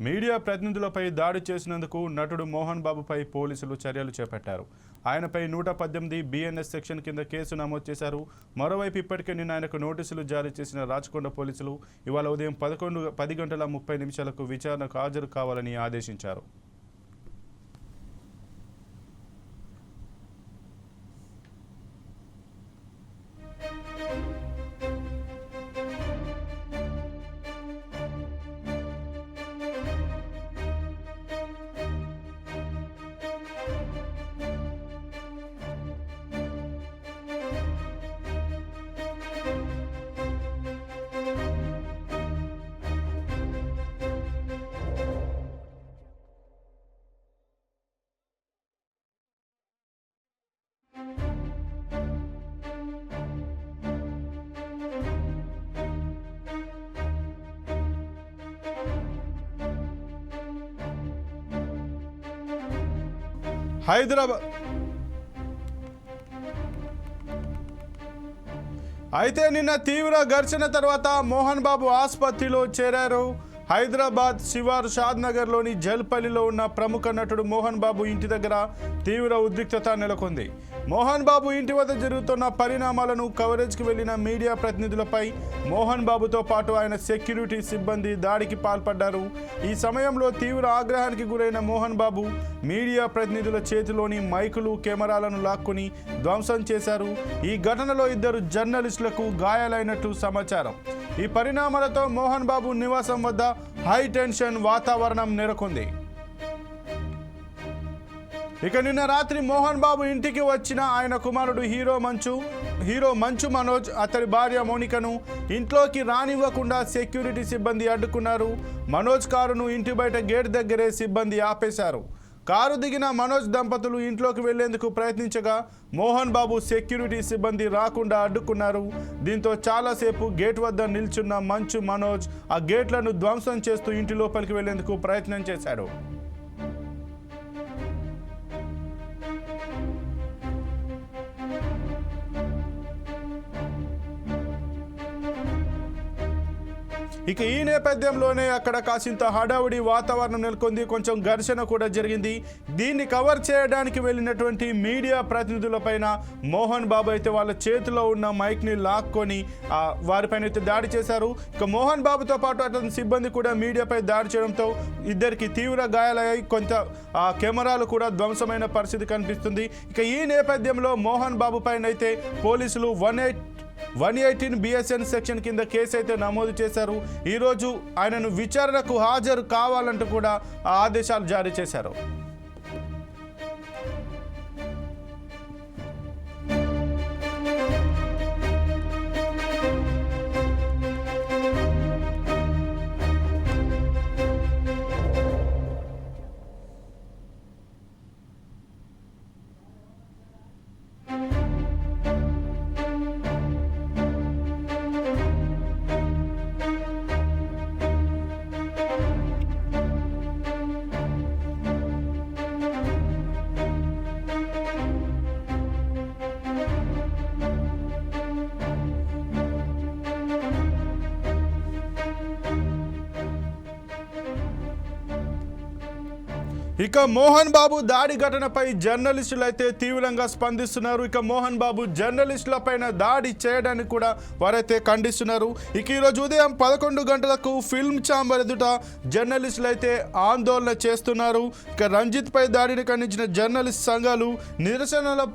Media ప్రతినిధులపై దాడి చేసినందుకు నటుడు మోహన్ బాబుపై పోలీసులు చర్యలు చేపట్టారు. ఆయనపై 118 BNS సెక్షన్ కింద కేసు నమోదు చేశారు. మరోవైపు ఇప్పటికే నిన్న ఆయనకు నోటీసులు జారీ చేసిన రాచకొండ పోలీసులు ఇవాళ ఉదయం 10:30 విచారణకు హాజరు కావాలని ఆదేశించారు. హైదరాబాద్ అయితే నిన్న తీవ్ర ఘర్షణ తర్వాత మోహన్ బాబు ఆసుపత్రిలో చేరారు. హైదరాబాద్ శివారు షాద్నగర్లోని జల్పల్లిలో ఉన్న ప్రముఖ నటుడు మోహన్ బాబు ఇంటి దగ్గర తీవ్ర ఉద్రిక్తత నెలకొంది. మోహన్ బాబు ఇంటి వద్ద జరుగుతున్న పరిణామాలను కవరేజ్కి వెళ్లిన మీడియా ప్రతినిధులపై మోహన్ బాబుతో పాటు ఆయన సెక్యూరిటీ సిబ్బంది దాడికి పాల్పడ్డారు. ఈ సమయంలో తీవ్ర ఆగ్రహానికి గురైన మోహన్ బాబు మీడియా ప్రతినిధుల చేతిలోని మైకులు, కెమెరాలను లాక్కుని ధ్వంసం చేశారు. ఈ ఘటనలో 2 జర్నలిస్టులకు గాయాలైనట్లు సమాచారం. ఈ పరిణామాలతో మోహన్ బాబు నివాసం వద్ద హై టెన్షన్ వాతావరణం నెలకొంది. ఇక నిన్న రాత్రి మోహన్ బాబు ఇంటికి వచ్చిన ఆయన కుమారుడు హీరో మంచు మనోజ్, అతడి భార్య మోనికను ఇంట్లోకి రానివ్వకుండా సెక్యూరిటీ సిబ్బంది అడ్డుకున్నారు. మనోజ్ కారును ఇంటి బయట గేట్ దగ్గరే సిబ్బంది ఆపేశారు. కారు దిగిన మనోజ్ దంపతులు ఇంట్లోకి వెళ్లేందుకు ప్రయత్నించగా మోహన్ బాబు సెక్యూరిటీ సిబ్బంది రాకుండా అడ్డుకున్నారు. దీంతో చాలాసేపు గేట్ వద్ద నిల్చున్న మంచు మనోజ్ ఆ గేట్లను ధ్వంసం చేస్తూ ఇంటి లోపలికి వెళ్లేందుకు ప్రయత్నం చేశాడు. ఇక ఈ నేపథ్యంలోనే అక్కడ కాసింత హడావుడి వాతావరణం నెలకొంది. కొంచెం ఘర్షణ కూడా జరిగింది. దీన్ని కవర్ చేయడానికి వెళ్ళినటువంటి మీడియా ప్రతినిధులపైన మోహన్ బాబు అయితే వాళ్ళ చేతిలో ఉన్న మైక్ని లాక్కొని వారిపైన అయితే దాడి చేశారు. ఇక మోహన్ బాబుతో పాటు అతని సిబ్బంది కూడా మీడియాపై దాడి చేయడంతో ఇద్దరికి తీవ్ర గాయాలయ్యాయి. కొంత కెమెరాలు కూడా ధ్వంసమైన పరిస్థితి కనిపిస్తుంది. ఇక ఈ నేపథ్యంలో మోహన్ బాబు పైన అయితే పోలీసులు 118 BSN సెక్షన్ కింద కేసు అయితే నమోదు చేశారు. ఈరోజు ఆయనను విచారణకు హాజరు కావాలంటూ కూడా ఆదేశాలు జారీ చేశారు. ఇక మోహన్ బాబు దాడి ఘటనపై జర్నలిస్టులు అయితే తీవ్రంగా స్పందిస్తున్నారు. ఇక మోహన్ బాబు జర్నలిస్టులపైన దాడి చేయడానికి కూడా వారైతే ఖండిస్తున్నారు. ఇక ఈరోజు ఉదయం 11 గంటలకు ఫిల్మ్ ఛాంబర్ ఎదుట జర్నలిస్టులు అయితే ఆందోళన చేస్తున్నారు. ఇక రంజిత్ పై దాడిని ఖండించిన జర్నలిస్ట్ సంఘాలు నిరసనలో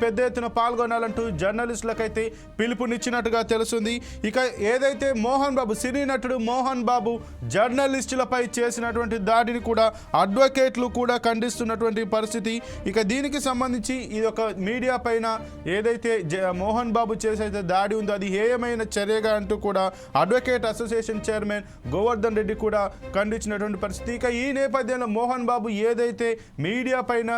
పెద్ద ఎత్తున పాల్గొనాలంటూ జర్నలిస్టులకైతే పిలుపునిచ్చినట్టుగా తెలుస్తుంది. ఇక ఏదైతే మోహన్ బాబు సినీ నటుడు మోహన్ బాబు జర్నలిస్టులపై చేసినటువంటి దాడిని కూడా అడ్వకేట్లు కూడా ఖండిస్తున్నటువంటి పరిస్థితి. ఇక దీనికి సంబంధించి ఇది ఒక మీడియా పైన ఏదైతే మోహన్ బాబు చేసే దాడి ఉందో అది హేయమైన చర్యగా అంటూ కూడా advocate association chairman Govardhan Reddy కూడా ఖండించినటువంటి పరిస్థితి. ఇక ఈ నేపథ్యంలో మోహన్ బాబు ఏదైతే మీడియా పైన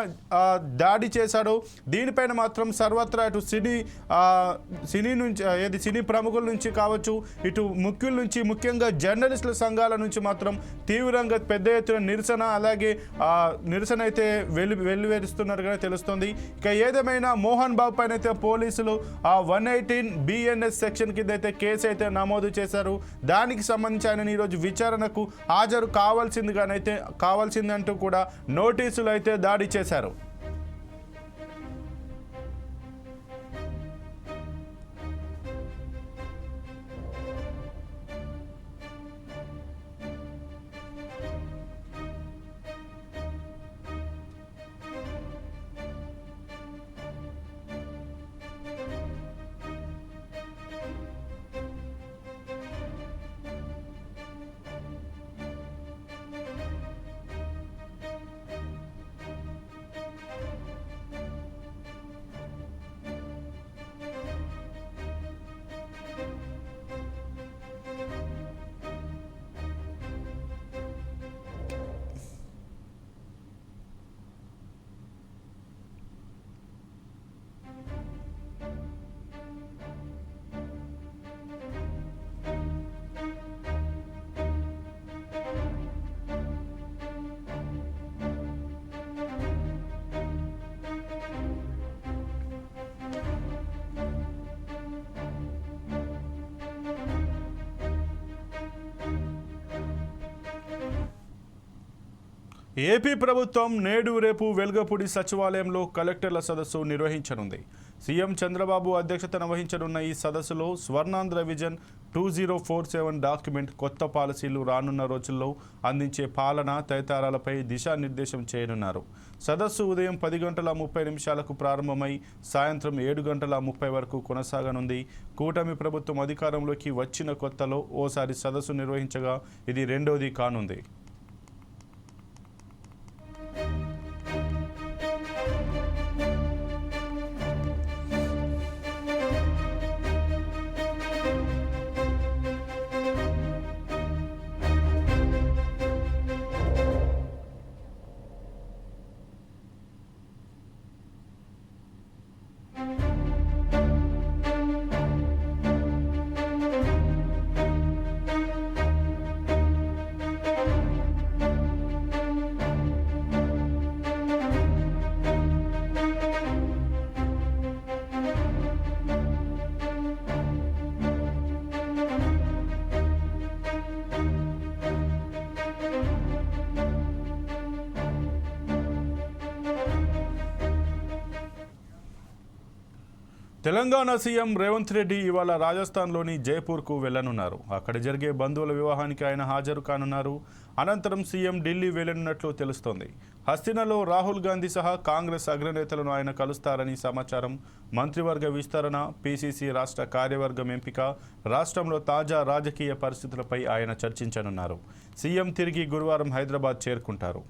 దాడి చేశాడో దీనిపైన మాత్రం సర్వత్రా ఇటు సినీ నుంచి సినీ ప్రముఖుల నుంచి కావచ్చు, ఇటు ముఖ్యుల నుంచి, ముఖ్యంగా జర్నలిస్టుల సంఘాల నుంచి మాత్రం తీవ్రంగా పెద్ద ఎత్తున నిరసన, అలాగే నిరసన అయితే వెల్లువేరుస్తున్నట్టుగా తెలుస్తుంది. ఇక ఏదేమైనా మోహన్ బాబు పైన అయితే పోలీసులు 118 BNS సెక్షన్ కింద అయితే కేసు అయితే నమోదు చేశారు. దానికి సంబంధించి ఆయన ఈరోజు విచారణకు హాజరు కావాల్సిందంటూ కూడా నోటీసులు అయితే దాడి చేశారు. ఏపీ ప్రభుత్వం నేడు రేపు వెల్గపూడి సచివాలయంలో కలెక్టర్ల సదస్సు నిర్వహించనుంది. సీఎం చంద్రబాబు అధ్యక్షతన వహించనున్న ఈ సదస్సులో స్వర్ణాంధ్ర విజన్ 2047 డాక్యుమెంట్, కొత్త పాలసీలు, రానున్న రోజుల్లో అందించే పాలన తదితరాలపై దిశానిర్దేశం చేయనున్నారు. సదస్సు ఉదయం 10:30 ప్రారంభమై సాయంత్రం 7:30 వరకు కొనసాగనుంది. కూటమి ప్రభుత్వం అధికారంలోకి వచ్చిన కొత్తలో ఓసారి సదస్సు నిర్వహించగా ఇది రెండోది కానుంది. తెలంగాణ సీఎం రేవంత్ రెడ్డి ఇవాళ రాజస్థాన్లోని జైపూర్కు వెళ్లనున్నారు. అక్కడ జరిగే బంధువుల వివాహానికి ఆయన హాజరు కానున్నారు. అనంతరం సీఎం ఢిల్లీ వెళ్లనున్నట్లు తెలుస్తోంది. హస్తినలో రాహుల్ గాంధీ సహా కాంగ్రెస్ అగ్రనేతలను ఆయన కలుస్తారని సమాచారం. మంత్రివర్గ విస్తరణ, పీసీసీ రాష్ట్ర కార్యవర్గం ఎంపిక, రాష్ట్రంలో తాజా రాజకీయ పరిస్థితులపై ఆయన చర్చించనున్నారు. సీఎం తిరిగి గురువారం హైదరాబాద్ చేరుకుంటారు.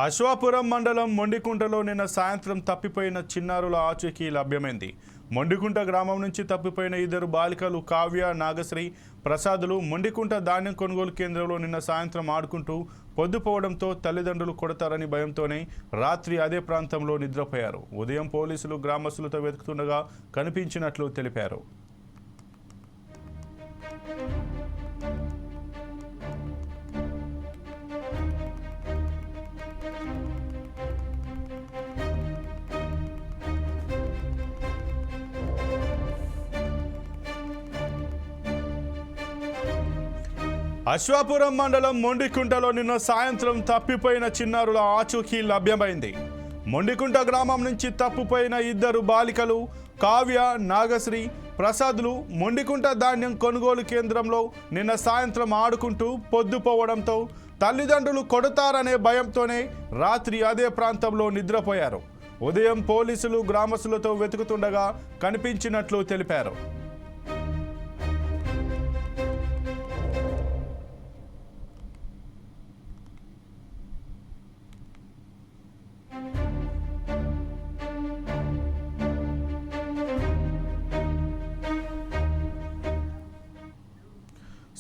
అశ్వాపురం మండలం మొండికుంటలో నిన్న సాయంత్రం తప్పిపోయిన చిన్నారుల ఆచూకీ లభ్యమైంది. మొండికుంట గ్రామం నుంచి తప్పిపోయిన 2 బాలికలు కావ్య, నాగశ్రీ, ప్రసాదులు మొండికుంట ధాన్యం కొనుగోలు కేంద్రంలో నిన్న సాయంత్రం ఆడుకుంటూ పొద్దుపోవడంతో తల్లిదండ్రులు కొడతారని భయంతోనే రాత్రి అదే ప్రాంతంలో నిద్రపోయారు. ఉదయం పోలీసులు గ్రామస్తులతో వెతుకుతుండగా కనిపించినట్లు తెలిపారు. అశ్వాపురం మండలం మొండికుంటలో నిన్న సాయంత్రం తప్పిపోయిన చిన్నారుల ఆచూకీ లభ్యమైంది. మొండికుంట గ్రామం నుంచి తప్పిపోయిన 2 బాలికలు కావ్య, నాగశ్రీ, ప్రసాదులు మొండికుంట ధాన్యం కొనుగోలు కేంద్రంలో నిన్న సాయంత్రం ఆడుకుంటూ పొద్దుపోవడంతో తల్లిదండ్రులు కొడతారనే భయంతోనే రాత్రి అదే ప్రాంతంలో నిద్రపోయారు. ఉదయం పోలీసులు గ్రామస్తులతో వెతుకుతుండగా కనిపించినట్లు తెలిపారు.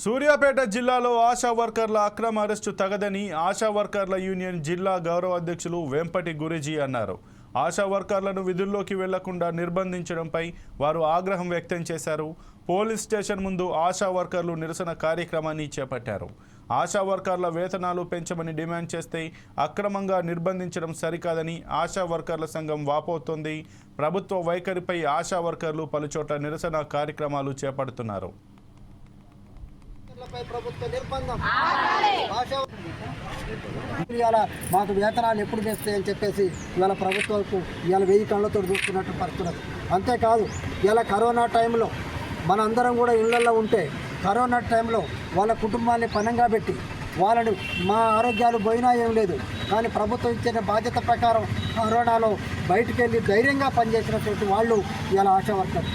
సూర్యాపేట జిల్లాలో ఆశా వర్కర్ల అక్రమ అరెస్టు తగదని ఆశా వర్కర్ల యూనియన్ జిల్లా గౌరవ అధ్యక్షులు వెంపటి గురుజీ అన్నారు. ఆశా వర్కర్లను విధుల్లోకి వెళ్లకుండా నిర్బంధించడంపై వారు ఆగ్రహం వ్యక్తం చేశారు. పోలీస్ స్టేషన్ ముందు ఆశా వర్కర్లు నిరసన కార్యక్రమాన్ని చేపట్టారు. ఆశా వర్కర్ల వేతనాలు పెంచమని డిమాండ్ చేస్తే అక్రమంగా నిర్బంధించడం సరికాదని ఆశా వర్కర్ల సంఘం వాపోతోంది. ప్రభుత్వ వైఖరిపై ఆశా వర్కర్లు పలుచోట్ల నిరసన కార్యక్రమాలు చేపడుతున్నారు. ఇవాళ మాకు వేతనాలు ఎప్పుడు వేస్తాయని చెప్పేసి ఇవాళ ప్రభుత్వాలకు ఇవాళ 1000 కళ్ళతో చూస్తున్నట్టు పడుతున్నారు. అంతేకాదు ఇలా కరోనా టైంలో మనందరం కూడా ఇళ్లలో ఉంటే కరోనా టైంలో వాళ్ళ కుటుంబాన్ని పనంగా పెట్టి వాళ్ళని మా ఆరోగ్యాలు పోయినా ఏం లేదు, కానీ ప్రభుత్వం ఇచ్చిన బాధ్యత ప్రకారం కరోనాలో బయటికి వెళ్ళి ధైర్యంగా పనిచేసినటువంటి వాళ్ళు ఇలా ఆశా వర్కర్లు.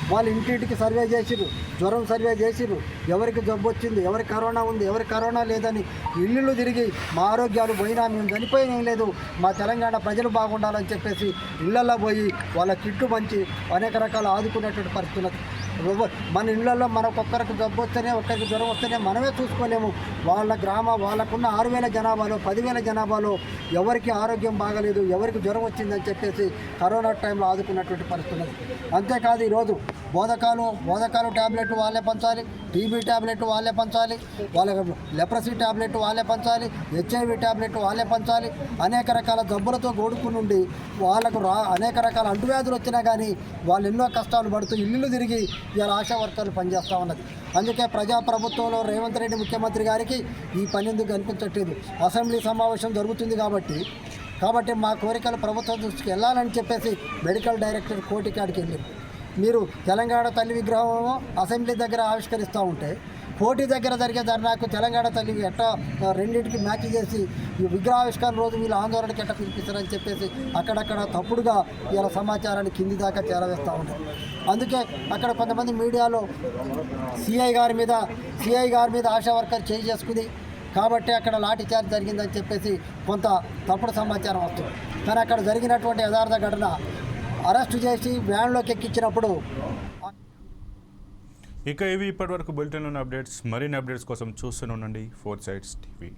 వాళ్ళు ఇంటింటికి సర్వే చేసిరు, జ్వరం సర్వే చేసిరు, ఎవరికి జబ్బు వచ్చింది, ఎవరికి కరోనా ఉంది, ఎవరికి కరోనా లేదని ఇల్లు తిరిగి మా ఆరోగ్యాలు పోయినా మేము చనిపోయినా ఏం లేదు, మా తెలంగాణ ప్రజలు బాగుండాలని చెప్పేసి ఇళ్లల్లో పోయి వాళ్ళ కిట్టు మంచి అనేక రకాల ఆదుకునేటువంటి పరిస్థితులు. మన ఇళ్లలో మనకొక్కరికి జబ్బు వస్తేనే, ఒక్కరికి జ్వరం వస్తేనే మనమే చూసుకోలేము. వాళ్ళకున్న 6000 జనాభాలో 10,000 జనాభాలో ఎవరికి ఆరోగ్యం బాగలేదు, ఎవరికి జ్వరం వచ్చిందని చెప్పేసి కరోనా టైంలో ఆదుకున్నటువంటి పరిస్థితులు. అంతేకాదు ఈరోజు బోధకాలు ట్యాబ్లెట్ వాళ్ళే పంచాలి, టీబీ ట్యాబ్లెట్ వాళ్ళే పంచాలి, వాళ్ళ లెప్రసీ ట్యాబ్లెట్ వాళ్ళే పంచాలి, HIV ట్యాబ్లెట్ వాళ్ళే పంచాలి. అనేక రకాల జబ్బులతో గోడుకునుండి వాళ్ళకు అనేక రకాల అంటువ్యాధులు వచ్చినా కానీ వాళ్ళు ఎన్నో కష్టాలు పడుతూ ఇల్లు తిరిగి ఇలా ఆశా వర్కర్లు పనిచేస్తూ ఉన్నది. అందుకే ప్రజాప్రభుత్వంలో రేవంత్ రెడ్డి ముఖ్యమంత్రి గారికి ఈ పని ఎందుకు కనిపించట్లేదు. అసెంబ్లీ సమావేశం జరుగుతుంది కాబట్టి మా కోరికలు ప్రభుత్వం దృష్టికి వెళ్ళాలని చెప్పేసి మెడికల్ డైరెక్టర్ కోటికాడికి వెళ్ళి మీరు తెలంగాణ తల్లి విగ్రహం అసెంబ్లీ దగ్గర ఆవిష్కరిస్తూ ఉంటే కోటి దగ్గర జరిగే ధర్నాకు తెలంగాణ తల్లి ఎట్టా రెండింటికి మ్యాచ్ చేసి ఈ విగ్రహావిష్కరణ రోజు వీళ్ళు ఆందోళనకి ఎట్లా పిలిపిస్తారని చెప్పేసి అక్కడక్కడ తప్పుడుగా ఇలా సమాచారాన్ని కింది దాకా చేరవేస్తూ ఉంటారు. అందుకే అక్కడ కొంతమంది మీడియాలో సిఐ గారి మీద ఆశా వర్కర్ చేసుకుని కాబట్టి అక్కడ లాఠీ చార్జ్ జరిగిందని చెప్పేసి కొంత తప్పుడు సమాచారం వస్తుంది. కానీ అక్కడ జరిగినటువంటి యథార్థ ఘటన అరెస్టు చేసి వ్యాన్లోకి ఎక్కించినప్పుడు. ఇక ఇవి ఇప్పటివరకు బులెటిన్లోని అప్డేట్స్. మరిన్ని అప్డేట్స్ కోసం చూస్తూనే ఉండండి 4 Sides TV.